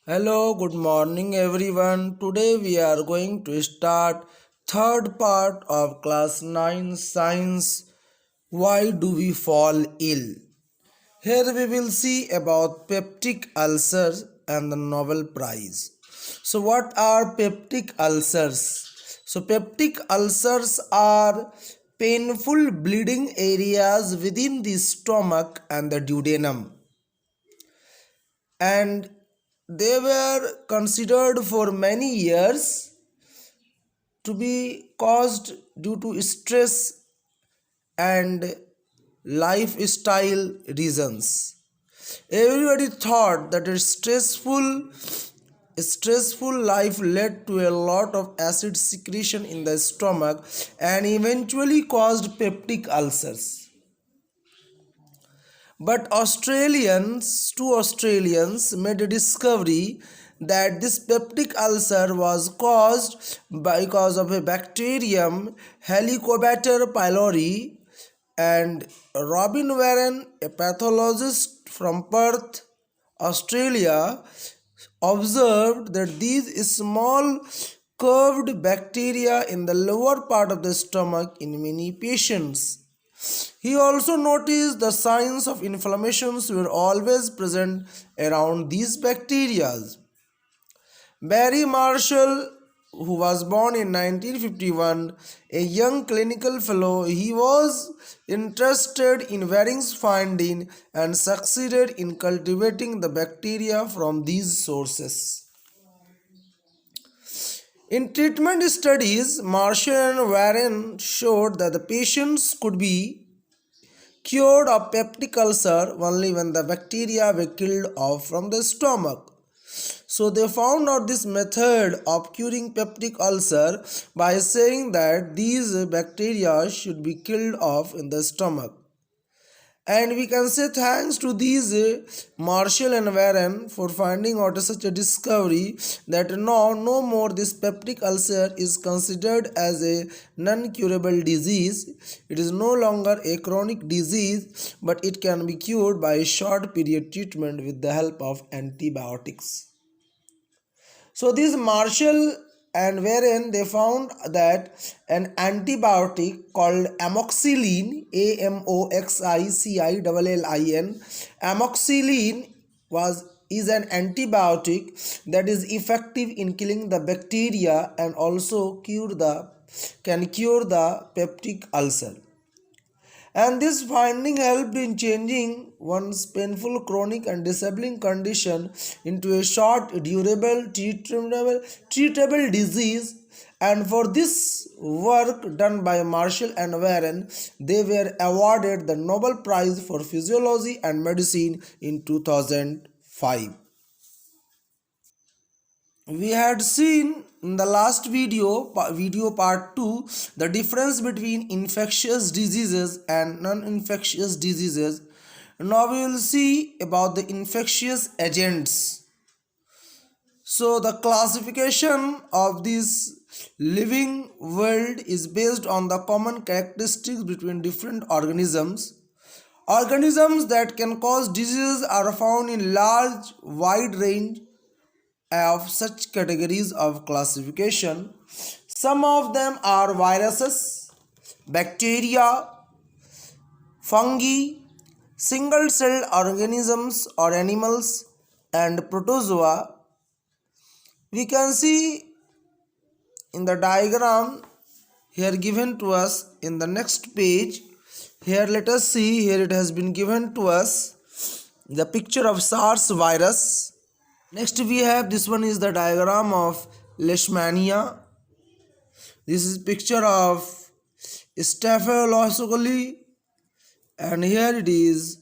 Hello, good morning everyone. Today we are going to start third part of class 9 science. Why do we fall ill? Here we will see about peptic ulcers and the Nobel Prize. So what are peptic ulcers? So peptic ulcers are painful bleeding areas within the stomach and the duodenum, and they were considered for many years to be caused due to stress and lifestyle reasons. Everybody thought that a stressful life led to a lot of acid secretion in the stomach and eventually caused peptic ulcers. But two Australians made a discovery that this peptic ulcer was caused because of a bacterium Helicobacter pylori, and Robin Warren, a pathologist from Perth, Australia, observed that these small curved bacteria in the lower part of the stomach in many patients. He also noticed the signs of inflammations were always present around these bacteria. Barry Marshall, who was born in 1951, a young clinical fellow, he was interested in Waring's finding and succeeded in cultivating the bacteria from these sources. In treatment studies, Marshall and Warren showed that the patients could be cured of peptic ulcer only when the bacteria were killed off from the stomach. So they found out this method of curing peptic ulcer by saying that these bacteria should be killed off in the stomach. And we can say thanks to these Marshall and Warren for finding out such a discovery that now no more this peptic ulcer is considered as a non-curable disease. It is no longer a chronic disease, but it can be cured by a short period treatment with the help of antibiotics. So these Marshall and Warren, they found that an antibiotic called amoxicillin, AMOXICILLIN, amoxicillin is an antibiotic that is effective in killing the bacteria and also can cure the peptic ulcer. And this finding helped in changing one's painful chronic and disabling condition into a short, durable, treatable disease. And for this work done by Marshall and Warren, they were awarded the Nobel Prize for Physiology and Medicine in 2005. We had seen in the last video part 2, the difference between infectious diseases and non-infectious diseases. Now we will see about the infectious agents. So the classification of this living world is based on the common characteristics between different organisms. Organisms that can cause diseases are found in large wide range of such categories of classification. Some of them are viruses, bacteria, fungi, single celled organisms or animals, and protozoa. We can see in the diagram here given to us in the next page. Here let us see, here it has been given to us the picture of SARS virus. Next we have, this one is the diagram of Leishmania. This is picture of Staphylococcus aureus, and here it is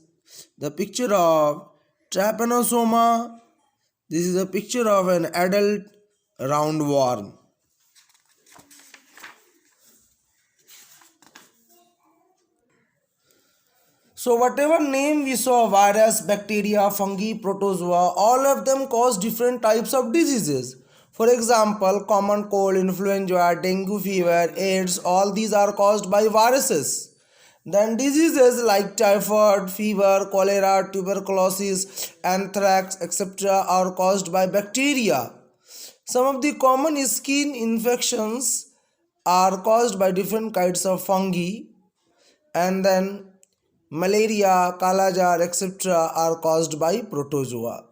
the picture of Trypanosoma. This is a picture of an adult roundworm. So whatever name we saw, virus, bacteria, fungi, protozoa, all of them cause different types of diseases. For example, common cold, influenza, dengue fever, AIDS, all these are caused by viruses. Then diseases like typhoid, fever, cholera, tuberculosis, anthrax, etc. are caused by bacteria. Some of the common skin infections are caused by different kinds of fungi, and then malaria, kalajar, etc. are caused by protozoa.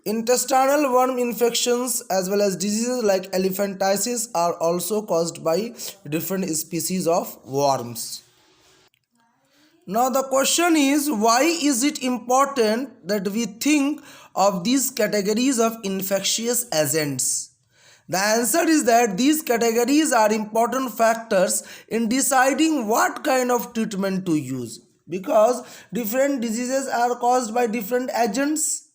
Intestinal worm infections as well as diseases like elephantiasis are also caused by different species of worms. Now the question is, why is it important that we think of these categories of infectious agents? The answer is that these categories are important factors in deciding what kind of treatment to use, because different diseases are caused by different agents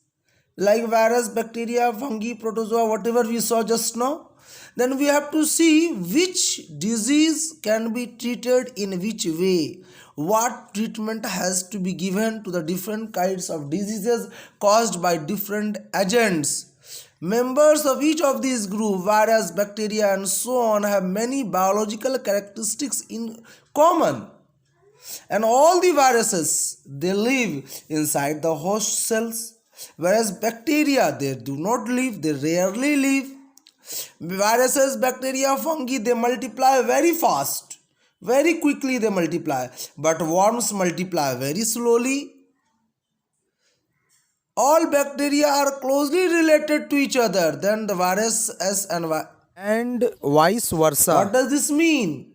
like virus, bacteria, fungi, protozoa, whatever we saw just now. Then we have to see which disease can be treated in which way. What treatment has to be given to the different kinds of diseases caused by different agents. Members of each of these groups, virus, bacteria, and so on, have many biological characteristics in common. And all the viruses, they live inside the host cells, whereas bacteria, they do not live, they rarely live. Viruses, bacteria, fungi, they multiply very fast, very quickly they multiply, but worms multiply very slowly. All bacteria are closely related to each other than the viruses and vice versa. What does this mean?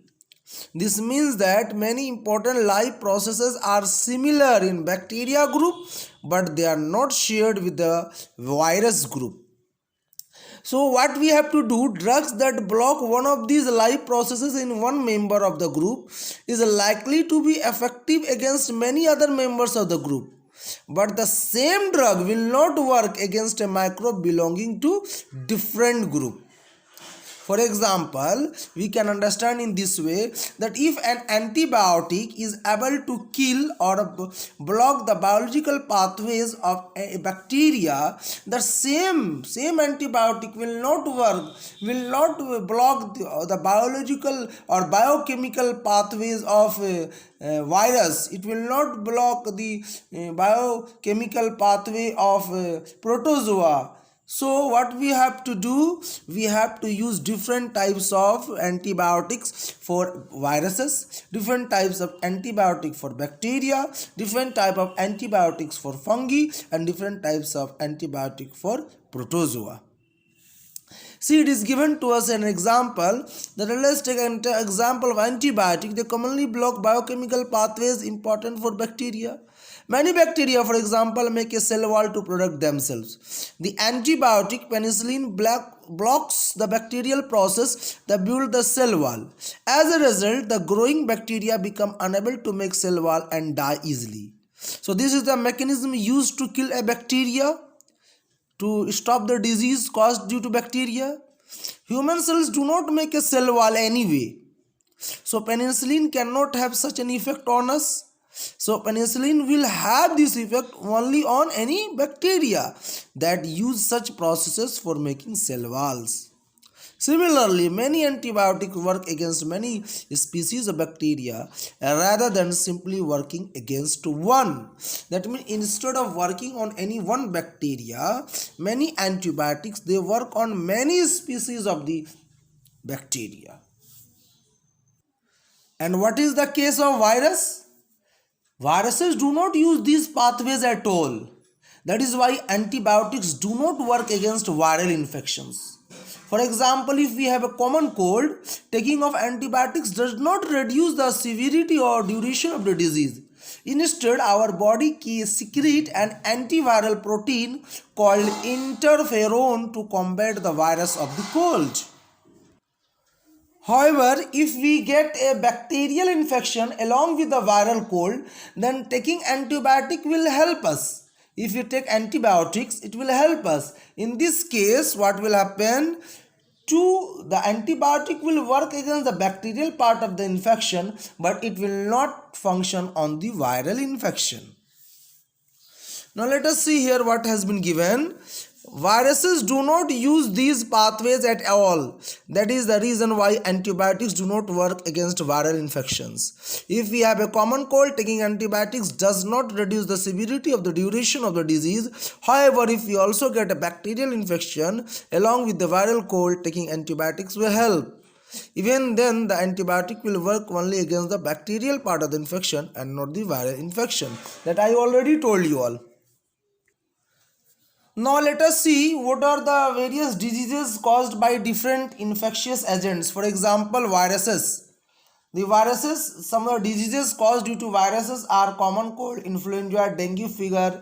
This means that many important life processes are similar in bacteria group, but they are not shared with the virus group. So what we have to do, drugs that block one of these life processes in one member of the group is likely to be effective against many other members of the group. But the same drug will not work against a microbe belonging to different group. For example, we can understand in this way that if an antibiotic is able to kill or block the biological pathways of a bacteria, the same antibiotic will not work, will not block the biological or biochemical pathways of virus. It will not block the biochemical pathway of protozoa. So what we have to do, we have to use different types of antibiotics for viruses, different types of antibiotic for bacteria, different type of antibiotics for fungi, and different types of antibiotic for protozoa. See, it is given to us an example that let's take an example of antibiotic. They commonly block biochemical pathways important for bacteria. Many bacteria, for example, make a cell wall to protect themselves. The antibiotic penicillin blocks the bacterial process that builds the cell wall. As a result, the growing bacteria become unable to make cell wall and die easily. So this is the mechanism used to kill a bacteria, to stop the disease caused due to bacteria. Human cells do not make a cell wall anyway. So penicillin cannot have such an effect on us. So penicillin will have this effect only on any bacteria that use such processes for making cell walls. Similarly, many antibiotics work against many species of bacteria rather than simply working against one. That means instead of working on any one bacteria, many antibiotics, they work on many species of the bacteria. And what is the case of virus? Viruses do not use these pathways at all. That is why antibiotics do not work against viral infections. For example, if we have a common cold, taking of antibiotics does not reduce the severity or duration of the disease. Instead, our body secretes an antiviral protein called interferon to combat the virus of the cold. However, if we get a bacterial infection along with the viral cold, then taking antibiotic will help us. If you take antibiotics, it will help us. In this case, what will happen? The antibiotic will work against the bacterial part of the infection, but it will not function on the viral infection. Now let us see here what has been given. Viruses do not use these pathways at all. That is the reason why antibiotics do not work against viral infections. If we have a common cold, taking antibiotics does not reduce the severity of the duration of the disease. However, if we also get a bacterial infection along with the viral cold, taking antibiotics will help. Even then, the antibiotic will work only against the bacterial part of the infection and not the viral infection. That I already told you all. Now let us see what are the various diseases caused by different infectious agents. For example, viruses. The viruses, some of the diseases caused due to viruses are common cold, influenza, dengue fever,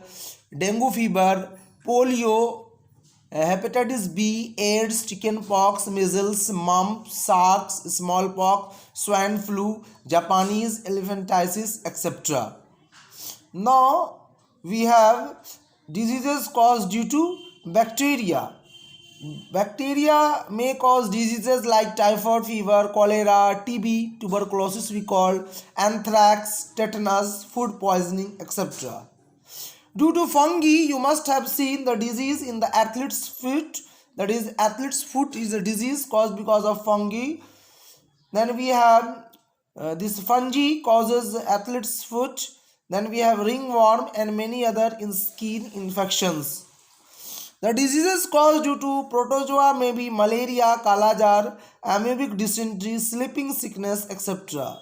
polio, hepatitis B, AIDS, chickenpox, measles, mumps, SARS, smallpox, swine flu, Japanese elephantiasis, etc. Now we have diseases caused due to bacteria. Bacteria may cause diseases like typhoid fever, cholera, TB, tuberculosis we call, anthrax, tetanus, food poisoning, etc. Due to fungi, you must have seen the disease in the athlete's foot. That is, athlete's foot is a disease caused because of fungi. Then we have this fungi causes athlete's foot. Then we have ringworm and many other skin infections. The diseases caused due to protozoa may be malaria, kalajar, amoebic dysentery, sleeping sickness, etc.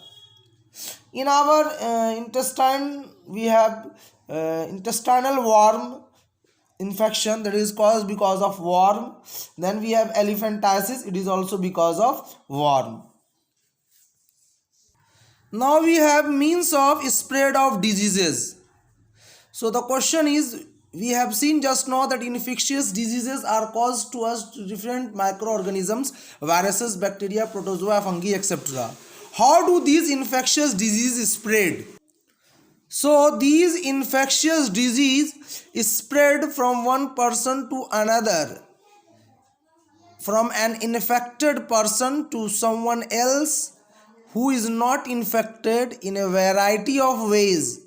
In our intestine, we have intestinal worm infection, that is caused because of worm. Then we have elephantiasis, it is also because of worm. Now we have means of spread of diseases. So the question is, we have seen just now that infectious diseases are caused to us to different microorganisms, viruses, bacteria, protozoa, fungi, etc. How do these infectious diseases spread? So these infectious disease is spread from one person to another, from an infected person to someone else who is not infected, in a variety of ways.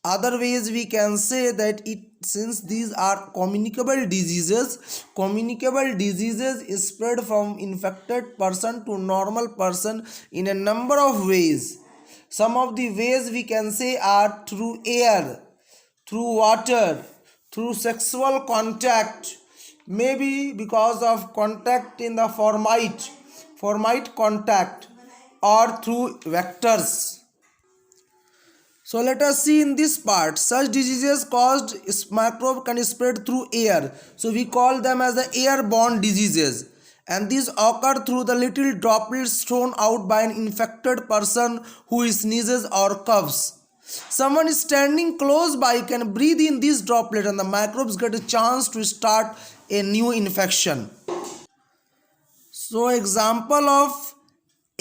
Other ways we can say that since these are communicable diseases is spread from infected person to normal person in a number of ways. Some of the ways we can say are through air, through water, through sexual contact, maybe because of contact in the formite contact, or through vectors. So let us see in this part. Such diseases caused microbe can spread through air. So we call them as the airborne diseases. And these occur through the little droplets thrown out by an infected person who sneezes or coughs. Someone standing close by can breathe in these droplets and the microbes get a chance to start a new infection. So example of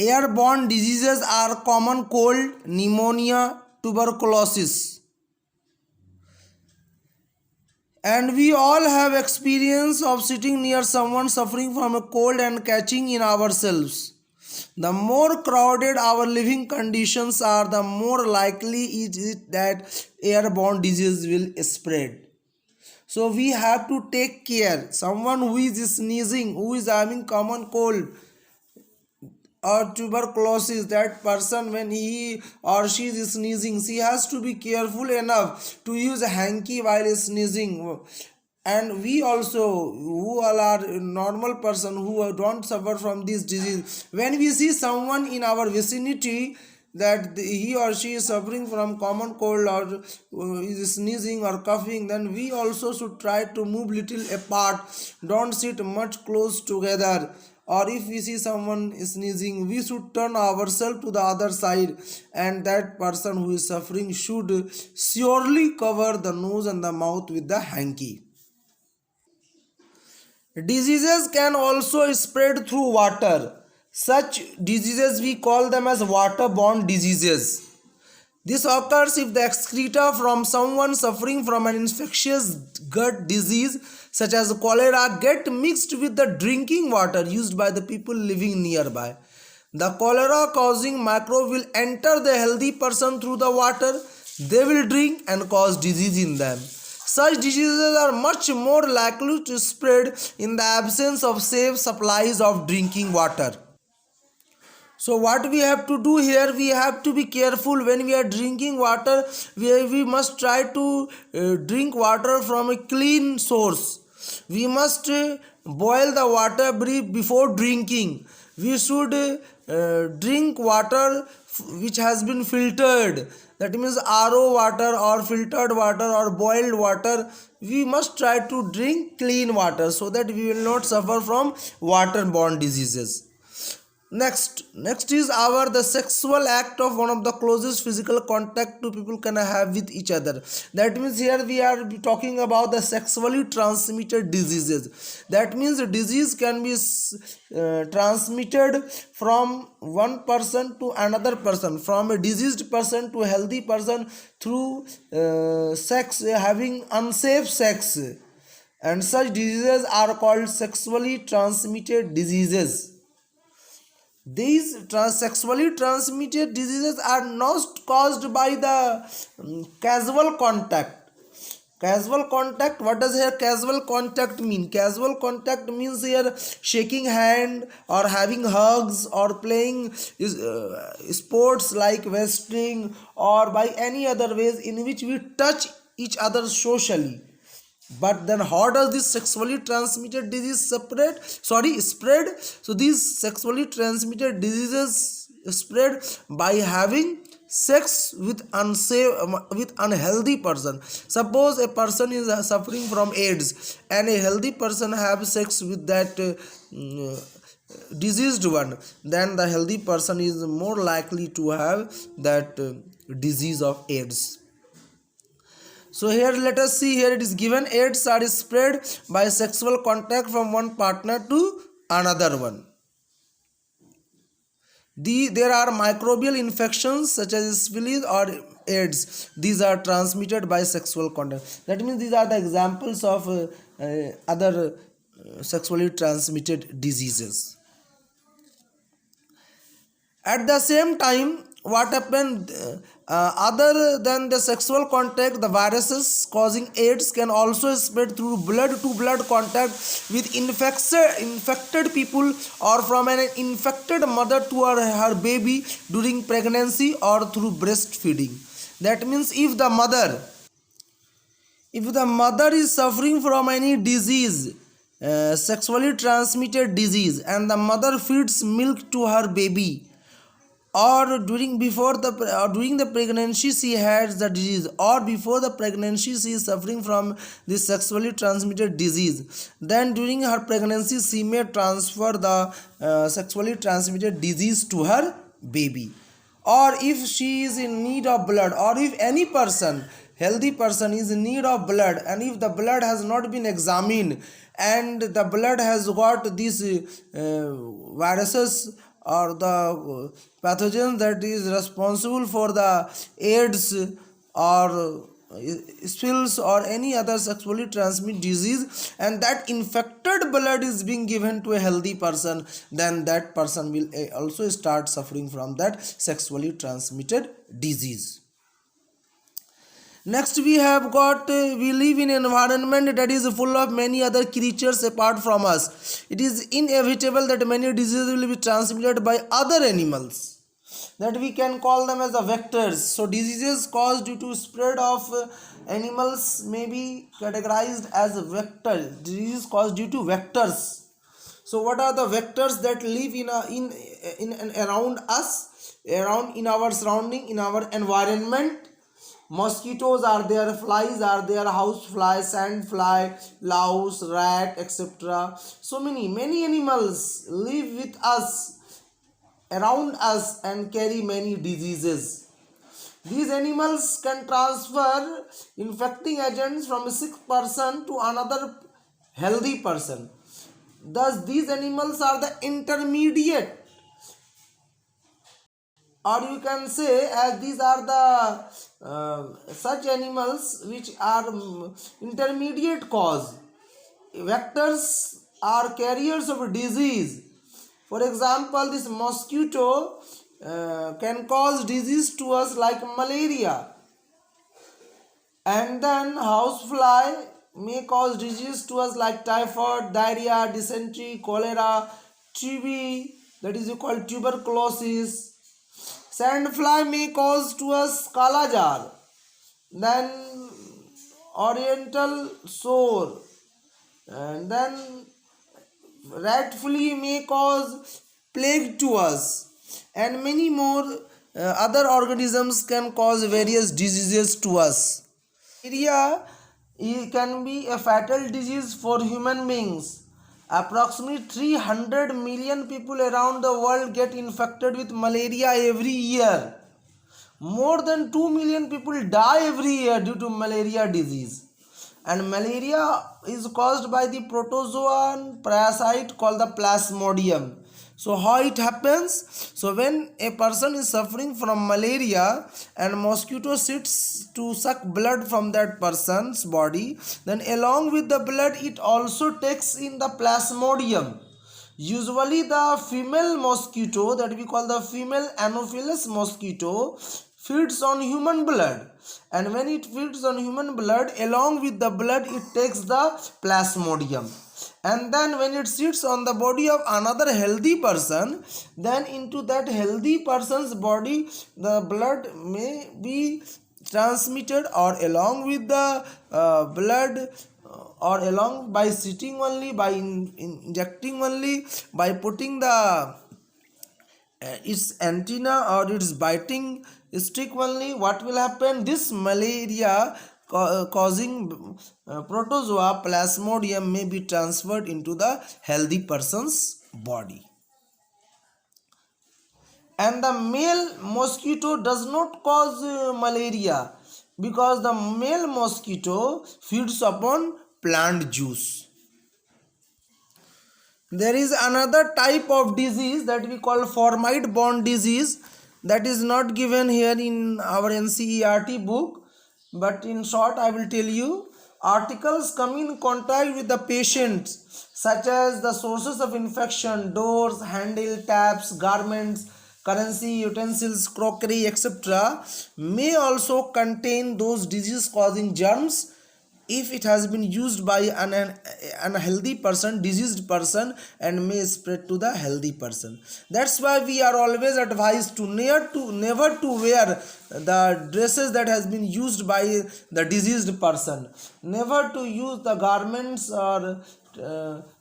airborne diseases are common cold, pneumonia, tuberculosis. And we all have experience of sitting near someone suffering from a cold and catching in ourselves. The more crowded our living conditions are, the more likely is it that airborne disease will spread. So we have to take care. Someone who is sneezing, who is having common cold or tuberculosis, that person, when he or she is sneezing, she has to be careful enough to use a hanky while sneezing. And we also, who all are normal person who don't suffer from this disease, when we see someone in our vicinity that he or she is suffering from common cold or is sneezing or coughing, then we also should try to move little apart. Don't sit much close together. Or if we see someone sneezing, we should turn ourselves to the other side, and that person who is suffering should surely cover the nose and the mouth with the hanky. Diseases can also spread through water. Such diseases we call them as waterborne diseases. This occurs if the excreta from someone suffering from an infectious gut disease such as cholera get mixed with the drinking water used by the people living nearby. The cholera causing microbe will enter the healthy person through the water they will drink and cause disease in them. Such diseases are much more likely to spread in the absence of safe supplies of drinking water. So what we have to do here, we have to be careful when we are drinking water. We must try to drink water from a clean source. We must boil the water before drinking. We should drink water which has been filtered. That means RO water or filtered water or boiled water. We must try to drink clean water so that we will not suffer from waterborne diseases. Next is our the sexual act of one of the closest physical contact two people can have with each other. That means here we are talking about the sexually transmitted diseases. That means the disease can be transmitted from one person to another person, from a diseased person to a healthy person through sex, having unsafe sex, and such diseases are called sexually transmitted diseases. These sexually transmitted diseases are not caused by the casual contact. Casual contact, what does here casual contact mean? Casual contact means here shaking hand or having hugs or playing sports like wrestling or by any other ways in which we touch each other socially. But then how does this sexually transmitted disease spread? So these sexually transmitted diseases spread by having sex with unhealthy person. Suppose a person is suffering from AIDS and a healthy person have sex with that diseased one, then the healthy person is more likely to have that disease of AIDS. So here let us see, here it is given AIDS are spread by sexual contact from one partner to another one. There are microbial infections such as syphilis or AIDS. These are transmitted by sexual contact. That means these are the examples of other sexually transmitted diseases. At the same time, what happened, other than the sexual contact, the viruses causing AIDS can also spread through blood to blood contact with infected people or from an infected mother to her baby during pregnancy or through breastfeeding. That means if the mother is suffering from any disease, sexually transmitted disease, and the mother feeds milk to her baby, or during the pregnancy she has the disease, or before the pregnancy she is suffering from this sexually transmitted disease, then during her pregnancy she may transfer the sexually transmitted disease to her baby. Or if she is in need of blood, or if any person, healthy person, is in need of blood, and if the blood has not been examined and the blood has got these viruses or the pathogen that is responsible for the AIDS or spills or any other sexually transmitted disease, and that infected blood is being given to a healthy person, then that person will also start suffering from that sexually transmitted disease. Next we have got, we live in an environment that is full of many other creatures apart from us. It is inevitable that many diseases will be transmitted by other animals, that we can call them as the vectors. So diseases caused due to spread of animals may be categorized as vectors. Diseases caused due to vectors. So what are the vectors that live in and around us, around in our surrounding, in our environment? Mosquitoes are there, flies are there, house fly, sand fly, louse, rat, etc. So many animals live with us, around us, and carry many diseases. These animals can transfer infecting agents from a sick person to another healthy person. Thus these animals are the intermediate, or you can say as these are the such animals which are intermediate cause. Vectors are carriers of disease. For example, this mosquito can cause disease to us like malaria, And then housefly may cause disease to us like typhoid, diarrhea, dysentery, cholera, TB, that is called tuberculosis. Sandfly may cause to us kala jar, then oriental sore, and then rat flea may cause plague to us, and many more other organisms can cause various diseases to us. Malaria can be a fatal disease for human beings. Approximately 300 million people around the world get infected with malaria every year. More than 2 million people die every year due to malaria disease. And malaria is caused by the protozoan parasite called the plasmodium. So how it happens? So when a person is suffering from malaria and mosquito sits to suck blood from that person's body, then along with the blood it also takes in the plasmodium. Usually the female mosquito, that we call the female Anopheles mosquito, feeds on human blood, and when it feeds on human blood, along with the blood it takes the plasmodium, and then when it sits on the body of another healthy person, then into that healthy person's body the blood may be transmitted, or along with the blood, or along by sitting only, by injecting only, by putting the its antenna or its biting stick only, what will happen? This malaria causing protozoa plasmodium may be transferred into the healthy person's body. And the male mosquito does not cause malaria, because the male mosquito feeds upon plant juice. There is another type of disease that we call formite borne disease, that is not given here in our NCERT book, but in short I will tell you. Articles come in contact with the patients, such as the sources of infection, doors, handle, taps, garments, currency, utensils, crockery, etc., may also contain those disease causing germs if it has been used by an unhealthy person, diseased person, and may spread to the healthy person. That's why we are always advised to never to wear the dresses that has been used by the diseased person, never to use the garments or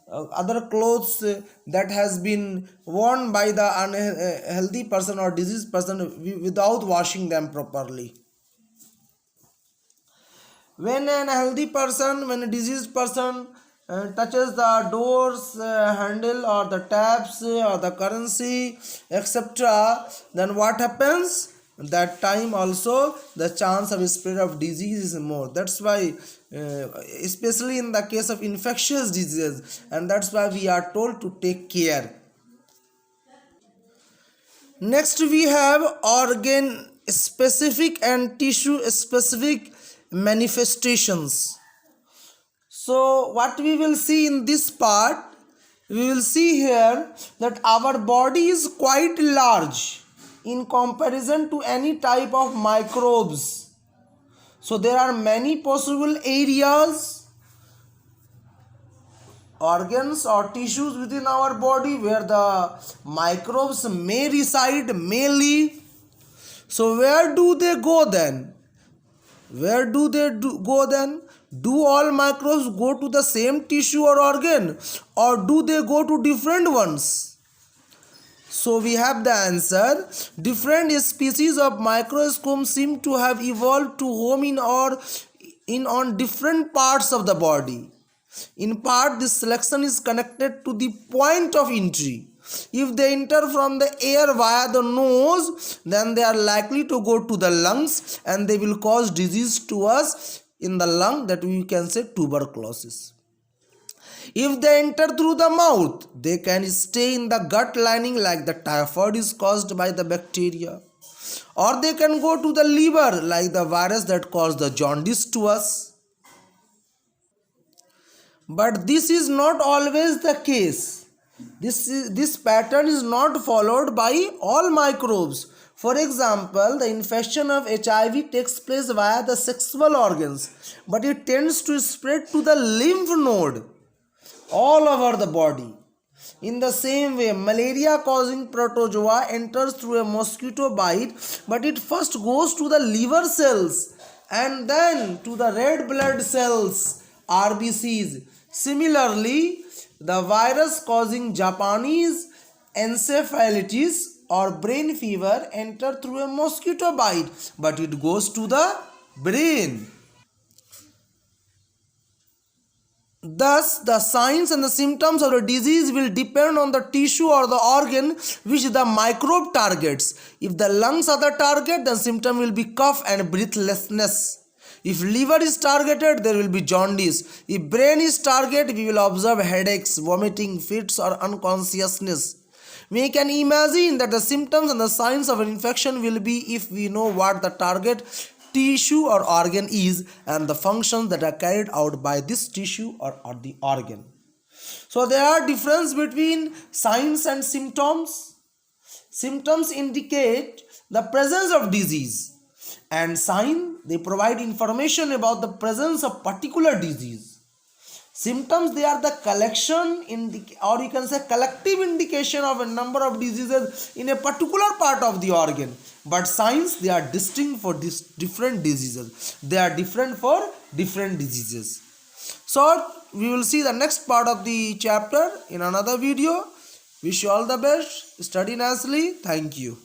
other clothes that has been worn by the unhealthy person or diseased person without washing them properly. When an healthy person, when a diseased person touches the doors handle or the taps or the currency, etc., then what happens? That time also the chance of spread of disease is more. That's why especially in the case of infectious diseases, and that's why we are told to take care. Next we have organ specific and tissue specific manifestations. So what we will see in this part, we will see here that our body is quite large in comparison to any type of microbes. So there are many possible areas, organs or tissues within our body where the microbes may reside, may live. So where do they go then? Where do they go then? Do all microbes go to the same tissue or organ, or do they go to different ones? So we have the answer. Different species of microscope seem to have evolved to home in on different parts of the body. In part, this selection is connected to the point of entry. If they enter from the air via the nose, then they are likely to go to the lungs and they will cause disease to us in the lung, that we can say tuberculosis. If they enter through the mouth, they can stay in the gut lining, like the typhoid is caused by the bacteria. Or they can go to the liver, like the virus that caused the jaundice to us. But this is not always the case. This pattern is not followed by all microbes. For example, the infection of HIV takes place via the sexual organs, but it tends to spread to the lymph node all over the body. In the same way, malaria causing protozoa enters through a mosquito bite, but it first goes to the liver cells and then to the red blood cells, RBCs. Similarly, the virus causing Japanese encephalitis or brain fever enter through a mosquito bite, but it goes to the brain. Thus, the signs and the symptoms of the disease will depend on the tissue or the organ which the microbe targets. If the lungs are the target, the symptom will be cough and breathlessness. If liver is targeted, there will be jaundice. If brain is targeted, we will observe headaches, vomiting, fits, or unconsciousness. We can imagine that the symptoms and the signs of an infection will be if we know what the target tissue or organ is and the functions that are carried out by this tissue or the organ. So there are difference between signs and symptoms. Symptoms indicate the presence of disease, and sign they provide information about the presence of particular disease. Symptoms, they are the collection or you can say collective indication of a number of diseases in a particular part of the organ. But signs, they are distinct for these different diseases. They are different for different diseases. So we will see the next part of the chapter in another video. Wish you all the best. Study nicely. Thank you.